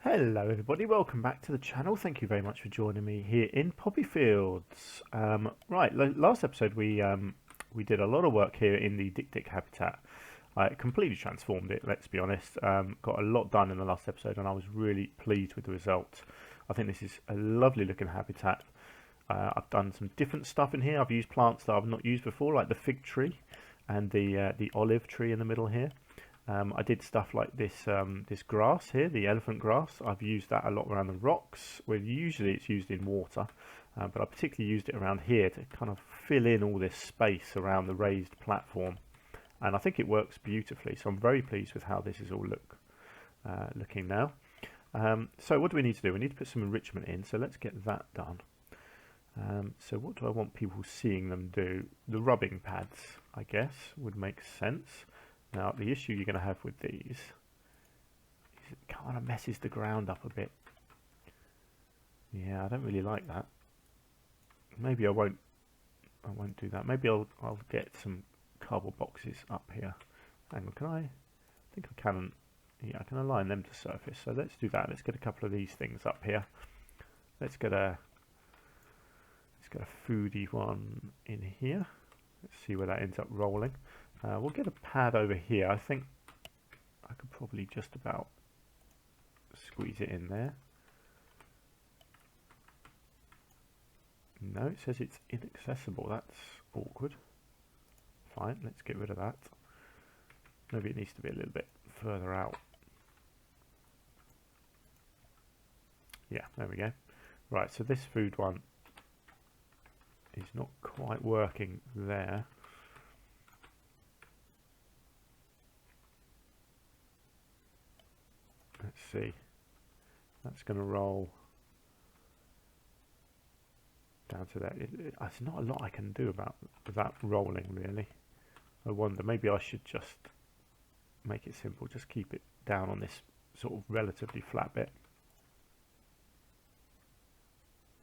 Hello everybody, welcome back to the channel. Thank you very much for joining me here in Poppyfields. Last episode we did a lot of work here in the Dik-Dik habitat. I completely transformed it, let's be honest. Got a lot done in the last episode and I was really pleased with the result. I think this is a lovely looking habitat. I've done some different stuff in here. I've used plants that I've not used before, like the fig tree and the olive tree in the middle here. I did stuff like this this grass here, the elephant grass. I've used that a lot around the rocks, where usually it's used in water, but I particularly used it around here to kind of fill in all this space around the raised platform. And I think it works beautifully, so I'm very pleased with how this is all looking now. So what do we need to do? We need to put some enrichment in, so let's get that done. So what do I want people seeing them do? The rubbing pads, I guess, would make sense. Now, the issue you're going to have with these is it kind of messes the ground up a bit. Yeah, I don't really like that. Maybe I won't do that. Maybe I'll get some cardboard boxes up here. Hang on, I think I can. Yeah, I can align them to surface. So let's do that. Let's get a couple of these things up here. Let's get a foodie one in here. Let's see where that ends up rolling. We'll get a pad over here. I think I could probably just about squeeze it in there. No, it says it's inaccessible. That's awkward. Fine, let's get rid of that. Maybe it needs to be a little bit further out. Yeah, there we go. Right, so this food one is not quite working there. Let's see. That's going to roll down to that. There's not a lot I can do about that rolling, really. I wonder, maybe I should just make it simple. Just keep it down on this sort of relatively flat bit.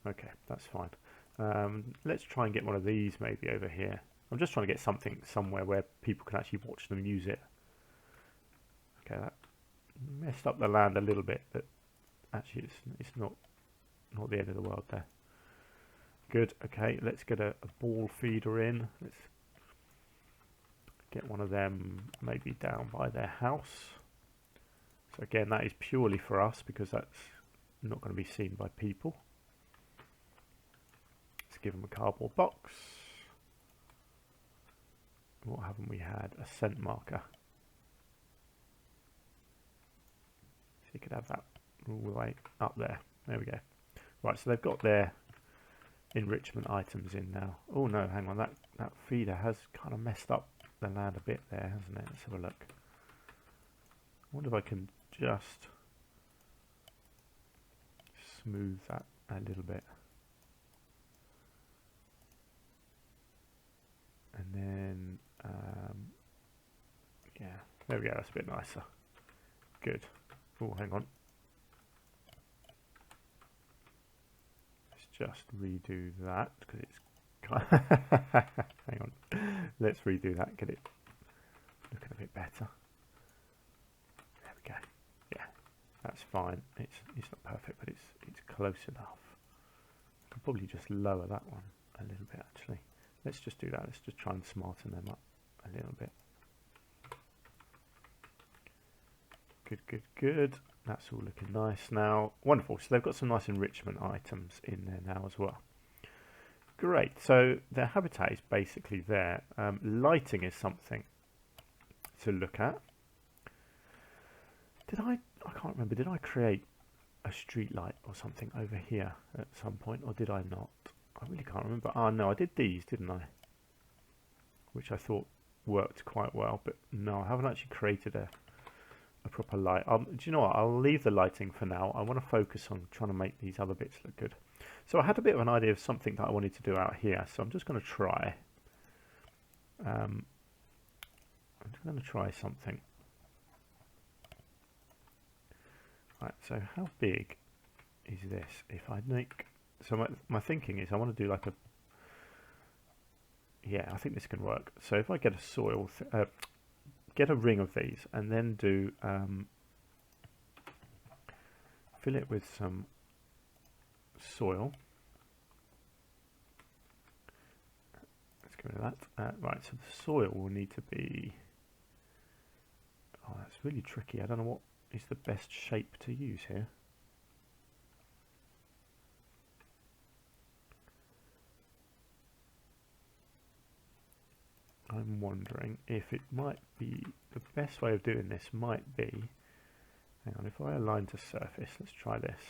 Okay, that's fine. Let's try and get one of these maybe over here. I'm just trying to get something somewhere where people can actually watch them use it. Okay, that messed up the land a little bit, but actually it's not the end of the world there. Good. Okay, let's get a ball feeder in. Let's get one of them maybe down by their house. So again, that is purely for us because that's not going to be seen by people. Let's give them a cardboard box. What haven't we had? A scent marker. So you could have that all the way up there. There we go. Right, so they've got their enrichment items in now. Oh no, hang on, that feeder has kind of messed up the land a bit there, hasn't it? Let's have a look. I wonder if I can just smooth that a little bit. And then, yeah, there we go, that's a bit nicer. Good. Oh, hang on. Let's just redo that because it's kind of hang on. Let's redo that. Get it looking a bit better. There we go. Yeah, that's fine. It's not perfect, but it's close enough. I could probably just lower that one a little bit actually. Let's just do that. Let's just try and smarten them up a little bit. Good, good, good. That's all looking nice now. Wonderful. So they've got some nice enrichment items in there now as well. Great. So their habitat is basically there. Lighting is something to look at. I can't remember. Did I create a street light or something over here at some point, or did I not? I really can't remember. Ah, no, I did these, didn't I? Which I thought worked quite well, but no, I haven't actually created a proper light. Do you know what? I'll leave the lighting for now. I want to focus on trying to make these other bits look good. So I had a bit of an idea of something that I wanted to do out here, so I'm just going to try. I'm just going to try something. Right, so how big is this? If I make... So my thinking is I want to do like a... Yeah, I think this can work. So if I get a soil... get a ring of these and then do fill it with some soil. Let's get rid of that. Right, so the soil will need to be... Oh, that's really tricky. I don't know what is the best shape to use here. I'm wondering if it might be, the best way of doing this might be, hang on, if I align to surface, let's try this.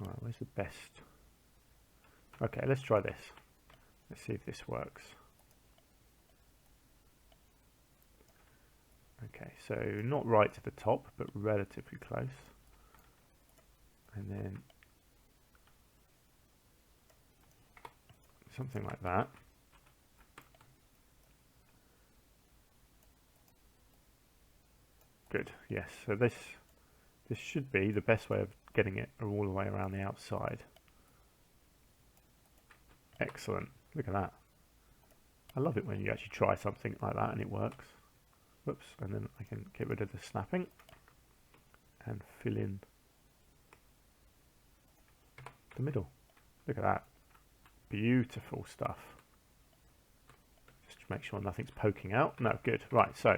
Alright, where's the best? Okay, let's try this. Let's see if this works. Okay, so not right to the top, but relatively close. And then something like that. Good, yes. So this should be the best way of getting it all the way around the outside. Excellent. Look at that. I love it when you actually try something like that and it works. Whoops, and then I can get rid of the snapping and fill in the middle. Look at that. Beautiful stuff. Just to make sure nothing's poking out. No, good. Right, so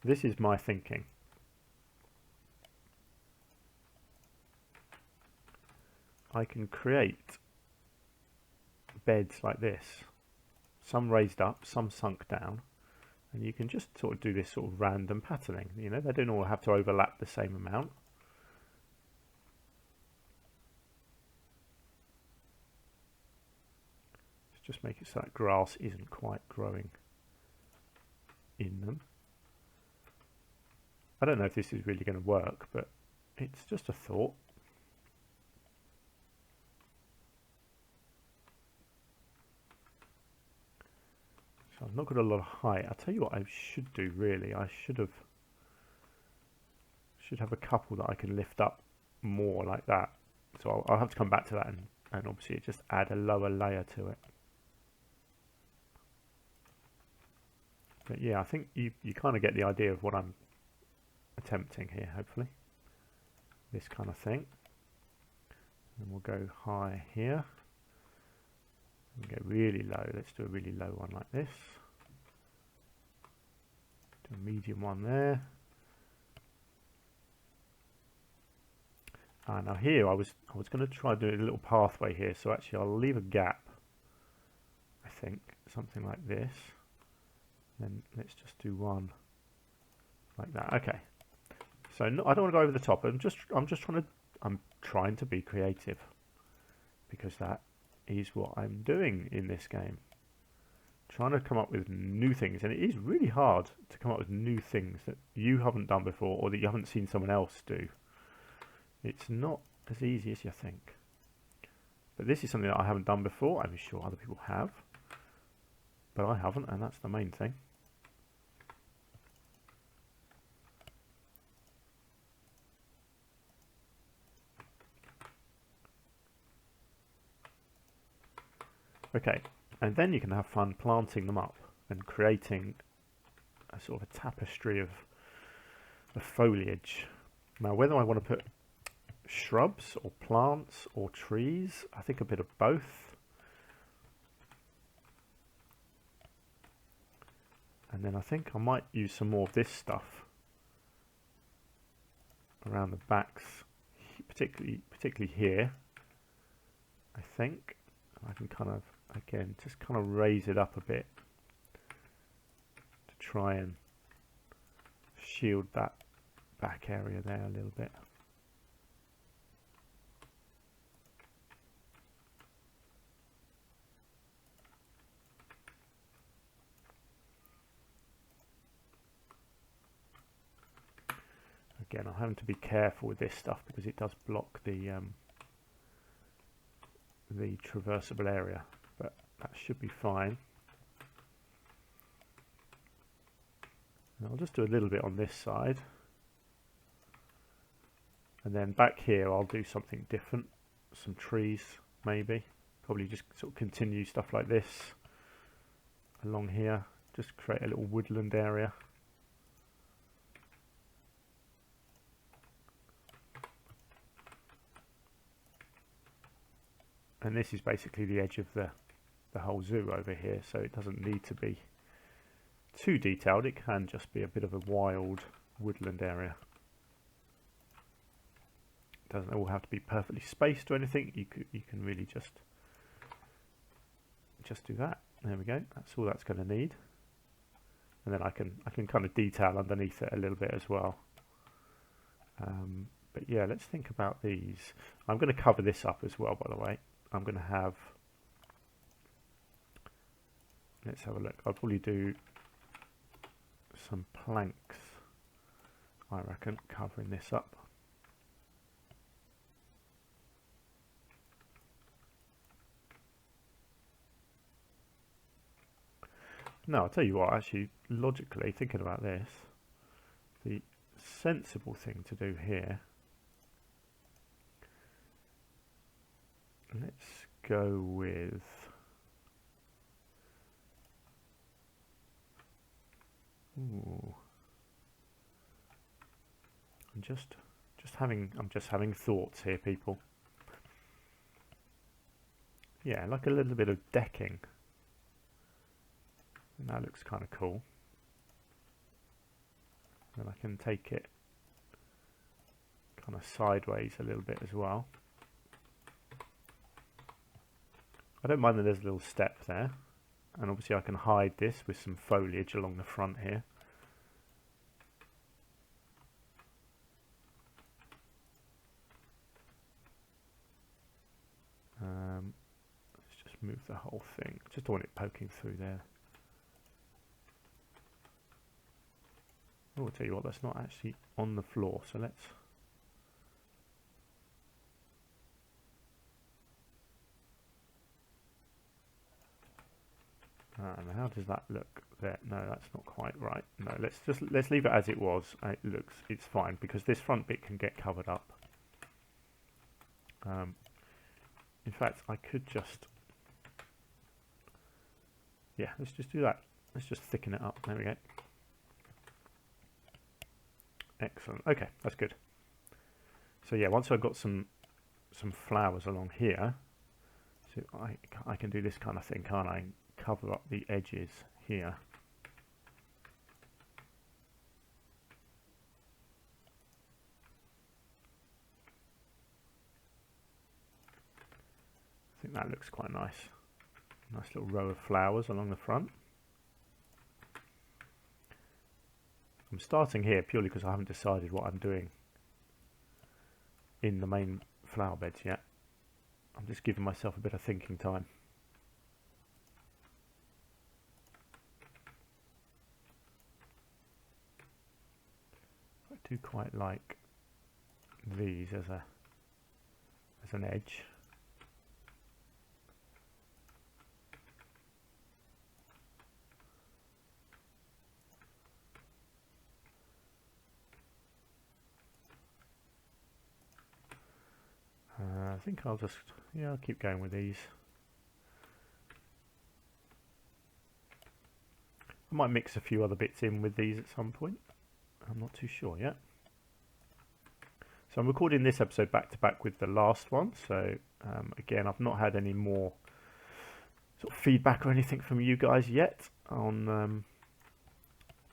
this is my thinking. I can create beds like this. Some raised up, some sunk down. And you can just sort of do this sort of random patterning. You know, they don't all have to overlap the same amount. Let's just make it so that grass isn't quite growing in them. I don't know if this is really going to work, but it's just a thought. So I've not got a lot of height. I'll tell you what I should do really. I should have a couple that I can lift up more like that. So I'll have to come back to that and obviously just add a lower layer to it. But yeah, I think you kind of get the idea of what I'm attempting here, hopefully. This kind of thing. And we'll go high here. And go really low. Let's do a really low one like this. Do a medium one there. Now here I was going to try to do a little pathway here. So actually I'll leave a gap. I think something like this. Then let's just do one like that. Okay. So no, I don't want to go over the top. I'm trying to be creative because that is what I'm doing in this game. Trying to come up with new things, and it is really hard to come up with new things that you haven't done before or that you haven't seen someone else do. It's not as easy as you think. But this is something that I haven't done before. I'm sure other people have, but I haven't, and that's the main thing. Okay, and then you can have fun planting them up and creating a sort of a tapestry of foliage. Now, whether I want to put shrubs or plants or trees, I think a bit of both. And then I think I might use some more of this stuff around the backs, particularly here. I think I can kind of, again, just kind of raise it up a bit to try and shield that back area there a little bit. Again, I'm having to be careful with this stuff because it does block the traversable area, but that should be fine. And I'll just do a little bit on this side, and then back here I'll do something different, some trees maybe, probably just sort of continue stuff like this along here, just create a little woodland area. And this is basically the edge of the whole zoo over here, so it doesn't need to be too detailed. It can just be a bit of a wild woodland area. It doesn't all have to be perfectly spaced or anything. You can really just do that. There we go. That's all that's going to need. And then I can kind of detail underneath it a little bit as well. But yeah, let's think about these. I'm going to cover this up as well, by the way. I'm going to have, let's have a look. I'll probably do some planks, I reckon, covering this up. No, I'll tell you what, actually, logically, thinking about this, the sensible thing to do here, let's go with, ooh, I'm just having thoughts here, people. Yeah, like a little bit of decking. And that looks kind of cool. And I can take it kind of sideways a little bit as well. I don't mind that there's a little step there. And obviously I can hide this with some foliage along the front here. Let's just move the whole thing. Just don't want it poking through there. Oh, I'll tell you what, that's not actually on the floor, so let's... and how does that look there? No, that's not quite right. No, let's leave it as it was. It's fine, because this front bit can get covered up. In fact, I could just... yeah, let's just do that. Let's just thicken it up. There we go. Excellent. Okay, that's good. So yeah, once I've got some flowers along here, so I can do this kind of thing, can't I? Cover up the edges here. I think that looks quite nice. Nice little row of flowers along the front. I'm starting here purely because I haven't decided what I'm doing in the main flower beds yet. I'm just giving myself a bit of thinking time. I do quite like these as an edge. I think I'll keep going with these. I might mix a few other bits in with these at some point. I'm not too sure yet. So I'm recording this episode back to back with the last one. So again, I've not had any more sort of feedback or anything from you guys yet on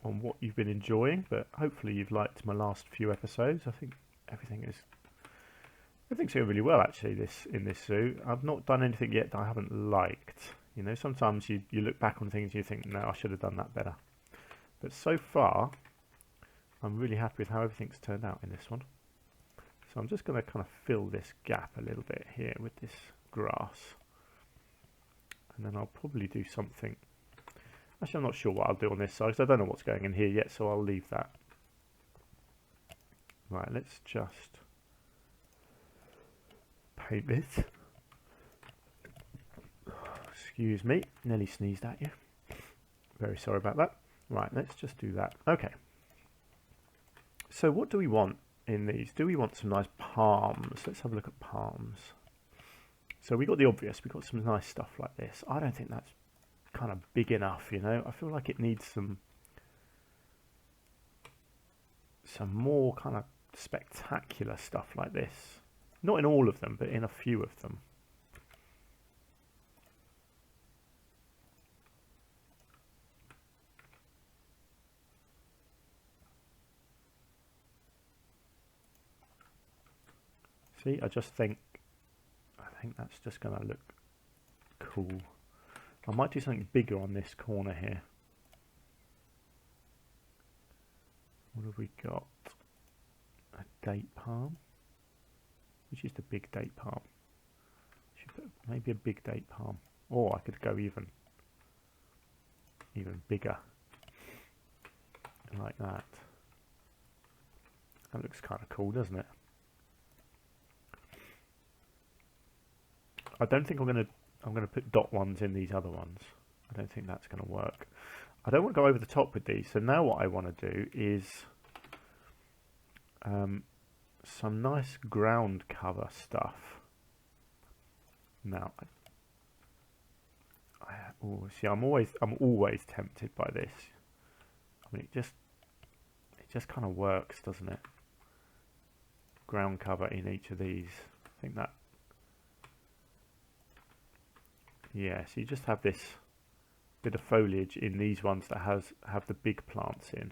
what you've been enjoying, but hopefully you've liked my last few episodes. I think everything's going really well actually in this zoo. I've not done anything yet that I haven't liked. You know, sometimes you look back on things and you think, no, I should have done that better. But so far, I'm really happy with how everything's turned out in this one. So I'm just going to kind of fill this gap a little bit here with this grass. And then I'll probably do something. Actually, I'm not sure what I'll do on this side because I don't know what's going in here yet, so I'll leave that. Right, let's just paint this. Excuse me, nearly sneezed at you. Very sorry about that. Right, let's just do that. Okay. So what do we want in these? Do we want some nice palms? Let's have a look at palms. So we got the obvious. We got some nice stuff like this. I don't think that's kind of big enough, you know. I feel like it needs some more kind of spectacular stuff like this. Not in all of them, but in a few of them. See, I think that's just going to look cool. I might do something bigger on this corner here. What have we got? A date palm. Which is the big date palm? Should put maybe a big date palm. Or I could go even bigger. Like that. That looks kind of cool, doesn't it? I don't think I'm gonna put dot ones in these other ones. I don't think that's gonna work. I don't want to go over the top with these. So now what I want to do is some nice ground cover stuff. Now, see, I'm always tempted by this. I mean, it just kind of works, doesn't it? Ground cover in each of these. I think that. Yeah, so you just have this bit of foliage in these ones that have the big plants in.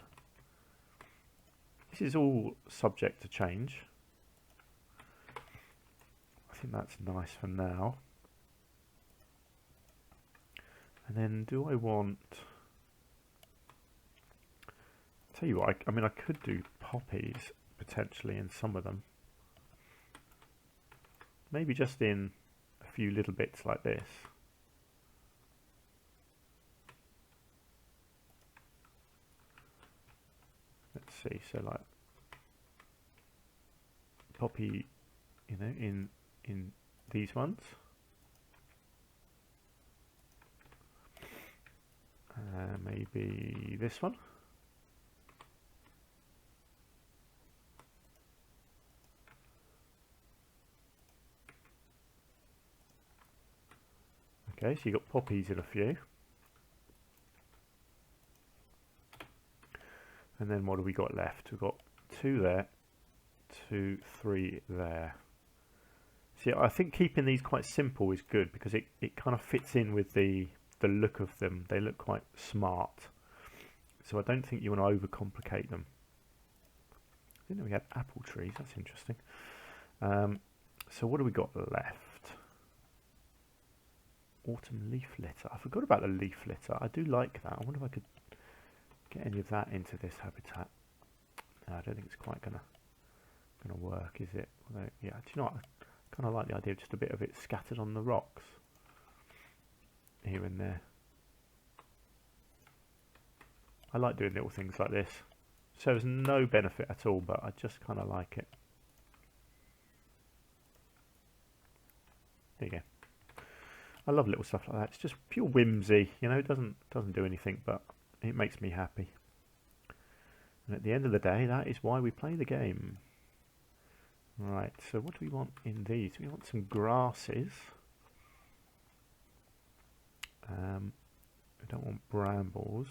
This is all subject to change. I think that's nice for now. And then do I want... Tell you what, I mean I could do poppies potentially in some of them. Maybe just in a few little bits like this. Let's see, so like poppy, you know, in these ones. Maybe this one. Okay, so you've got poppies in a few. And then what have we got left? We've got 2 there, 2, 3 there. See, I think keeping these quite simple is good because it kind of fits in with the look of them. They look quite smart. So I don't think you want to overcomplicate them. I didn't know we had apple trees. That's interesting. So what do we got left? Autumn leaf litter. I forgot about the leaf litter. I do like that. I wonder if I could get any of that into this habitat. No, I don't think it's quite gonna work, is it? Although, yeah, do you know what? I kind of like the idea of just a bit of it scattered on the rocks here and there. I like doing little things like this. So there's no benefit at all, but I just kind of like it. There you go. I love little stuff like that. It's just pure whimsy, you know. It doesn't do anything, but it makes me happy. And at the end of the day, that is why we play the game. Right, so what do we want in these? We want some grasses. We don't want brambles.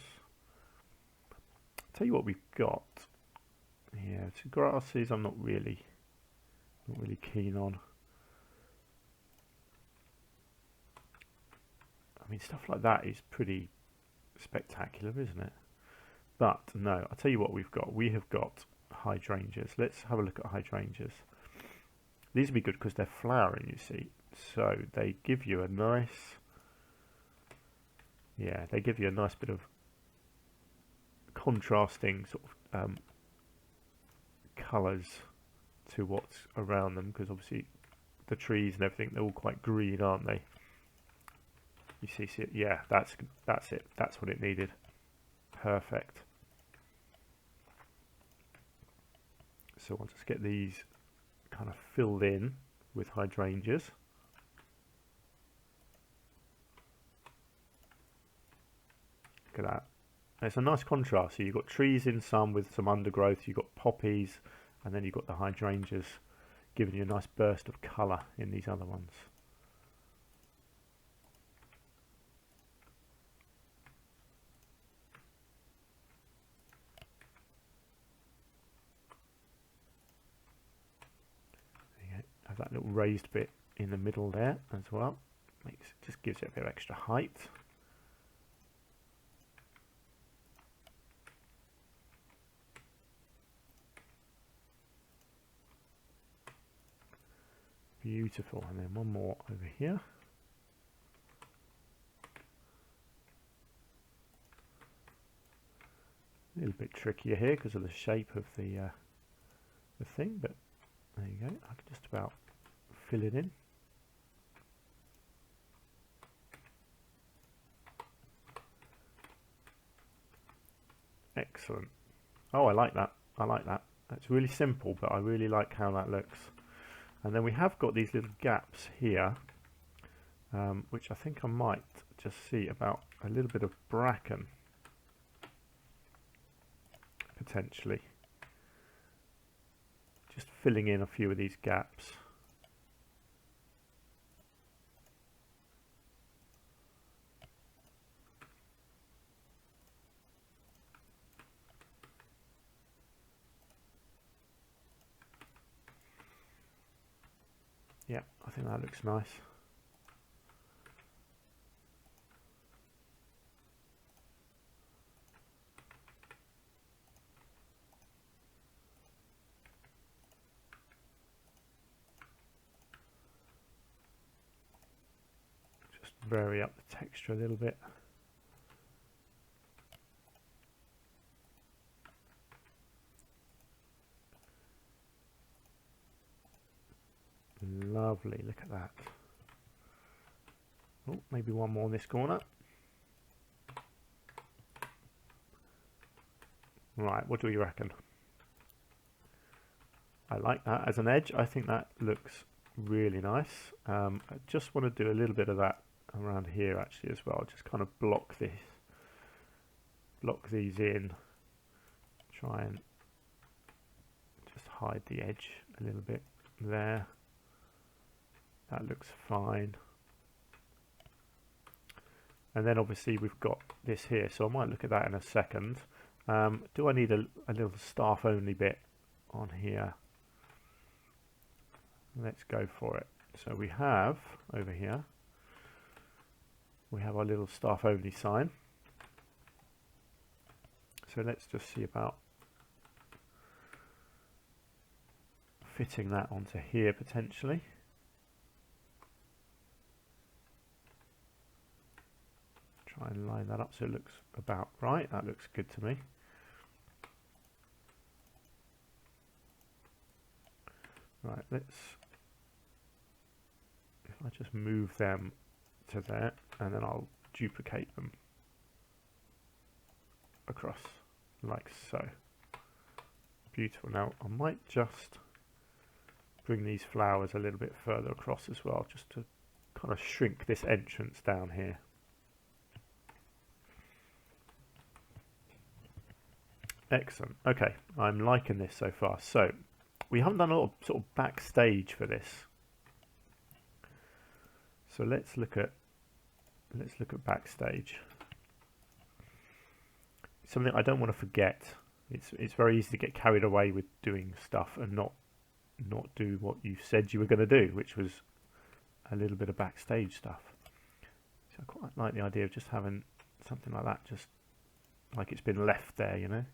I'll tell you what we've got. Yeah, so grasses I'm not really keen on. I mean, stuff like that is pretty spectacular, isn't it? But no, I'll tell you what we've got. We have got hydrangeas. Let's have a look at hydrangeas. These would be good because they're flowering, you see. So they give you a nice, yeah, they give you a nice bit of contrasting sort of colours to what's around them, because obviously the trees and everything, they're all quite green, aren't they? You see, yeah, that's it. That's what it needed. Perfect. So I'll just get these kind of filled in with hydrangeas. Look at that. And it's a nice contrast. So you've got trees in some with some undergrowth, you've got poppies, and then you've got the hydrangeas giving you a nice burst of colour in these other ones. Have that little raised bit in the middle there as well. Just gives it a bit of extra height. Beautiful. And then one more over here. A little bit trickier here because of the shape of the thing, but there you go. I can just about fill it in. Excellent. Oh, I like that. I like that. That's really simple, but I really like how that looks. And then we have got these little gaps here, which I think I might just see about a little bit of bracken, potentially. Just filling in a few of these gaps. Yeah, I think that looks nice. Just vary up the texture a little bit. Lovely, look at that. Oh, maybe one more in this corner. Right, what do you reckon? I like that as an edge. I think that looks really nice. I just want to do a little bit of that around here actually as well. Just kind of block these in. Try and just hide the edge a little bit there. That looks fine. And then obviously we've got this here, so I might look at that in a second. Do I need a little staff only bit on here? Let's go for it. So we have over here, we have our little staff only sign. So let's just see about fitting that onto here potentially. Try and line that up so it looks about right. That looks good to me. Right, let's, if I just move them to there and then I'll duplicate them across like so. Beautiful. Now I might just bring these flowers a little bit further across as well, just to kind of shrink this entrance down here. Excellent. Okay, I'm liking this so far. So we haven't done a lot of sort of backstage for this. So let's look at backstage. Something I don't want to forget. It's very easy to get carried away with doing stuff and not do what you said you were going to do, which was a little bit of backstage stuff. So I quite like the idea of just having something like that, just like it's been left there, you know.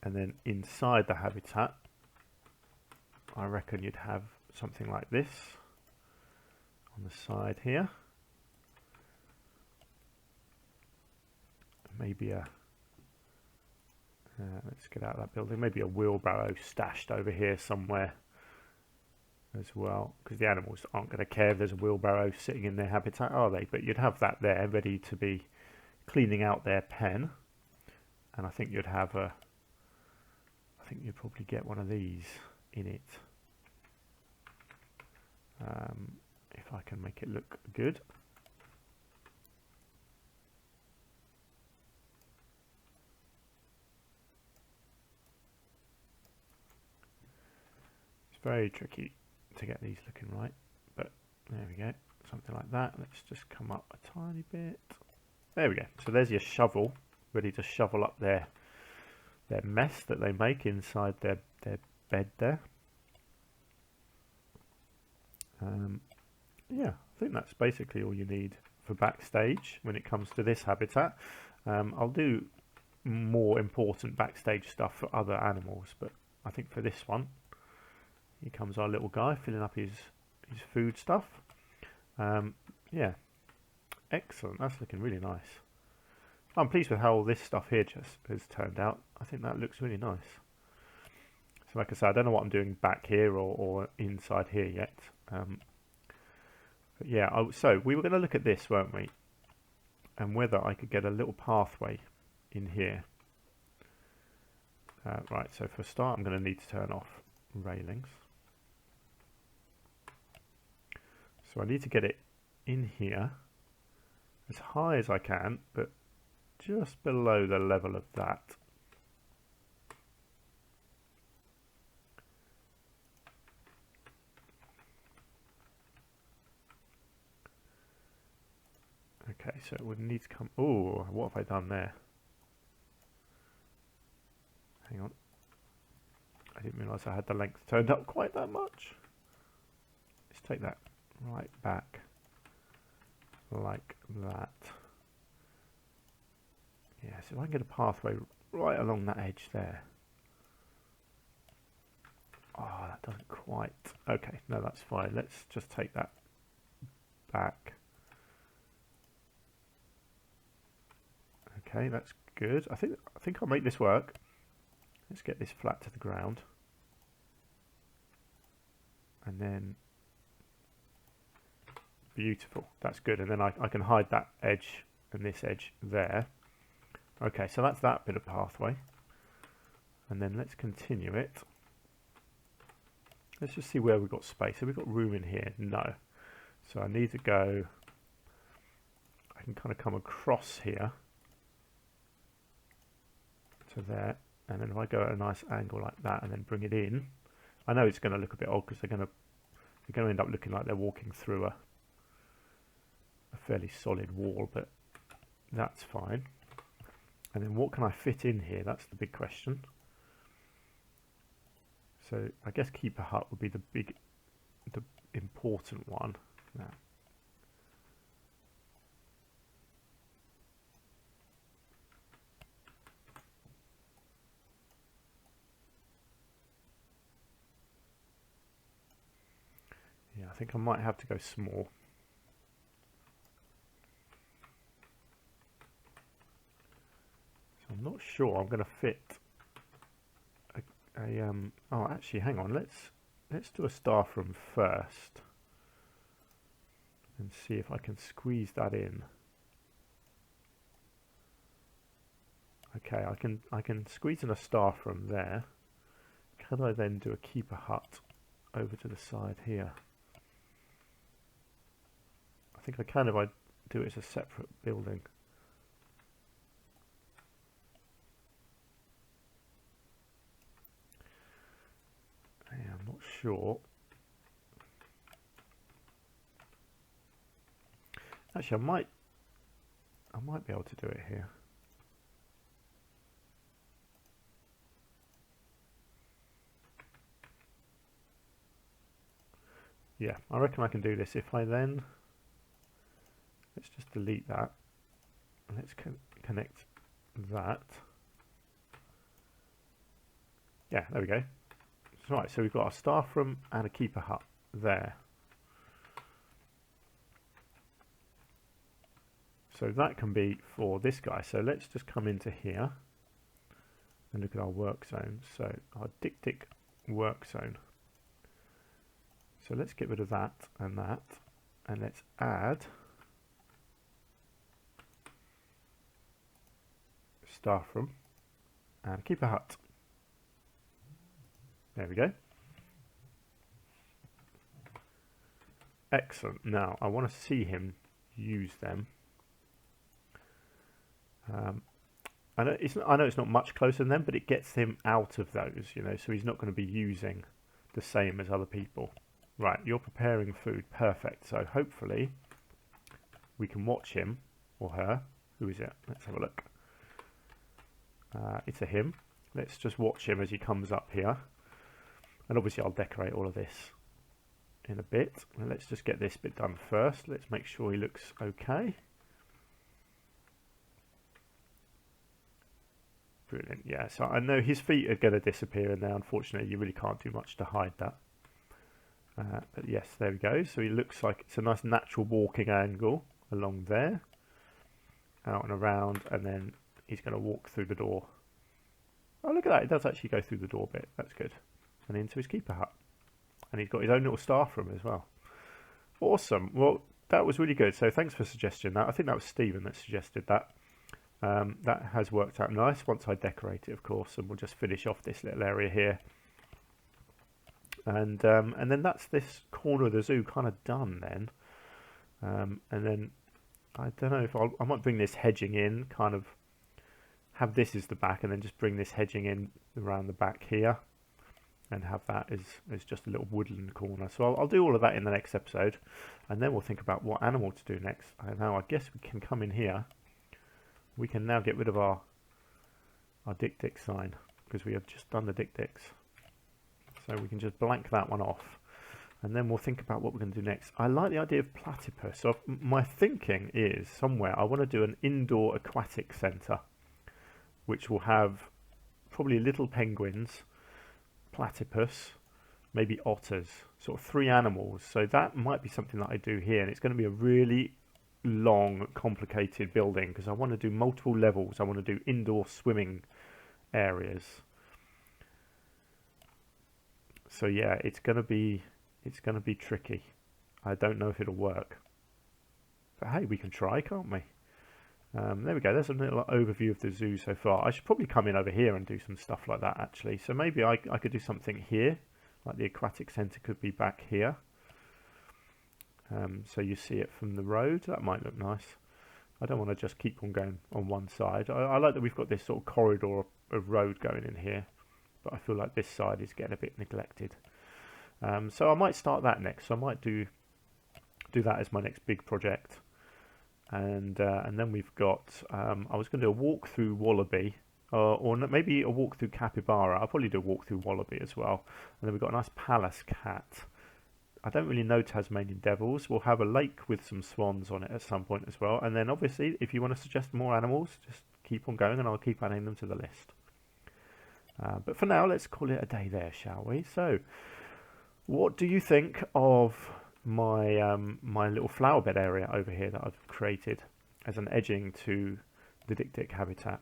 And then inside the habitat, I reckon you'd have something like this on the side here. Maybe a let's get out of that building. Maybe a wheelbarrow stashed over here somewhere as well, because the animals aren't going to care if there's a wheelbarrow sitting in their habitat, are they? But you'd have that there ready to be cleaning out their pen. And I think you'd have a, I think you'd probably get one of these in it, if I can make it look good. Very tricky to get these looking right, but there we go, something like that. Let's just come up a tiny bit. There we go. So there's your shovel, ready to shovel up their mess that they make inside their bed there. Yeah, I think that's basically all you need for backstage when it comes to this habitat. I'll do more important backstage stuff for other animals, but I think for this one Here comes our little guy filling up his food stuff. Yeah, excellent. That's looking really nice. I'm pleased with how all this stuff here just has turned out. I think that looks really nice. So like I said, I don't know what I'm doing back here or inside here yet. But yeah, so we were going to look at this, weren't we? And whether I could get a little pathway in here. Right, so for a start I'm going to need to turn off railings. So I need to get it in here as high as I can, but just below the level of that. Okay, so it would need to come... Oh, what have I done there? Hang on. I didn't realise I had the length turned up quite that much. Let's take that right back. Like that. Yeah, so if I can get a pathway right along that edge there. Oh, that doesn't quite... Okay, no, that's fine. Let's just take that back. Okay, that's good. I think I'll make this work. Let's get this flat to the ground. And then... Beautiful. That's good. And then I can hide that edge and this edge there. Okay, so that's that bit of pathway. And then let's continue it. Let's just see where we've got space. Have we got room in here? No. So I need to go... I can kind of come across here to there. And then if I go at a nice angle like that and then bring it in, I know it's going to look a bit odd because they're going to end up looking like they're walking through a fairly solid wall, but that's fine. And then what can I fit in here? That's the big question. So I guess keeper hut would be the important one. Now, yeah, I think I might have to go small. I'm not sure I'm going to fit oh, actually, hang on. Let's do a staff room first and see if I can squeeze that in. Okay, I can squeeze in a staff room there. Can I then do a keeper hut over to the side here? I think I can if I do it as a separate building. Yeah, I'm not sure. Actually, I might be able to do it here. Yeah, I reckon I can do this. If I then, let's just delete that. Let's connect that. Yeah, there we go. Right, so we've got a staff room and a keeper hut there. So that can be for this guy. So let's just come into here and look at our work zone. So our Dik-Dik work zone. So let's get rid of that, and let's add staff room and keeper hut. There we go. Excellent. Now I want to see him use them. I know it's not much closer than them, but it gets him out of those, you know, so he's not going to be using the same as other people. Right, you're preparing food. Perfect. So hopefully we can watch him or her. Who is it? Let's have a look. It's a him. Let's just watch him as he comes up here. And obviously I'll decorate all of this in a bit. And let's just get this bit done first. Let's make sure he looks okay. Brilliant. Yeah, so I know his feet are going to disappear in there. Unfortunately, you really can't do much to hide that. But yes, there we go. So he looks like it's a nice natural walking angle along there, out and around, and then he's going to walk through the door. Oh, look at that. It does actually go through the door bit. That's good. And into his keeper hut. And he's got his own little staff room as well. Awesome. Well, that was really good. So thanks for suggesting that. I think that was Stephen that suggested that. That has worked out nice once I decorate it, of course. And we'll just finish off this little area here. And then that's this corner of the zoo kind of done then. And then I don't know if I might bring this hedging in, kind of have this as the back, and then just bring this hedging in around the back here, and have that as just a little woodland corner. So I'll do all of that in the next episode, and then we'll think about what animal to do next. Now I guess we can come in here. We can now get rid of our Dik-Dik sign, because we have just done the Dik-Diks. So we can just blank that one off, and then we'll think about what we're going to do next. I like the idea of platypus. So my thinking is somewhere I want to do an indoor aquatic centre, which will have probably little penguins, platypus, maybe otters, sort of 3 animals. So that might be something that I do here, and it's going to be a really long, complicated building because I want to do multiple levels. I want to do indoor swimming areas. So yeah, it's gonna be tricky. I don't know if it'll work, but hey, we can try, can't we? There we go. There's a little overview of the zoo so far. I should probably come in over here and do some stuff like that actually. So maybe I could do something here, like the aquatic centre could be back here. So you see it from the road. That might look nice. I don't want to just keep on going on one side. I like that we've got this sort of corridor of road going in here. But I feel like this side is getting a bit neglected. So I might start that next. So I might do that as my next big project. And then we've got, I was going to do a walk through wallaby, or maybe a walk through capybara. I'll probably do a walk through wallaby as well. And then we've got a nice palace cat. I don't really know Tasmanian devils. We'll have a lake with some swans on it at some point as well. And then obviously, if you want to suggest more animals, just keep on going and I'll keep adding them to the list. But for now, let's call it a day there, shall we? So, what do you think of my my little flower bed area over here that I've created as an edging to the Dik-Dik habitat?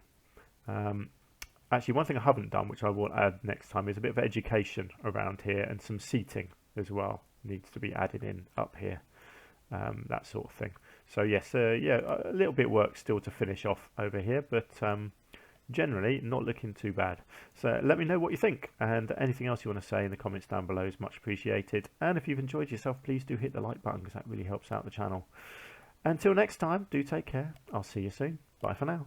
Actually, one thing I haven't done, which I will add next time, is a bit of education around here, and some seating as well needs to be added in up here, that sort of thing. So yes, yeah, a little bit of work still to finish off over here, but generally not looking too bad. So let me know what you think, and anything else you want to say in the comments down below is much appreciated. And if you've enjoyed yourself, please do hit the like button because that really helps out the channel. Until next time, do take care. I'll see you soon. Bye for now.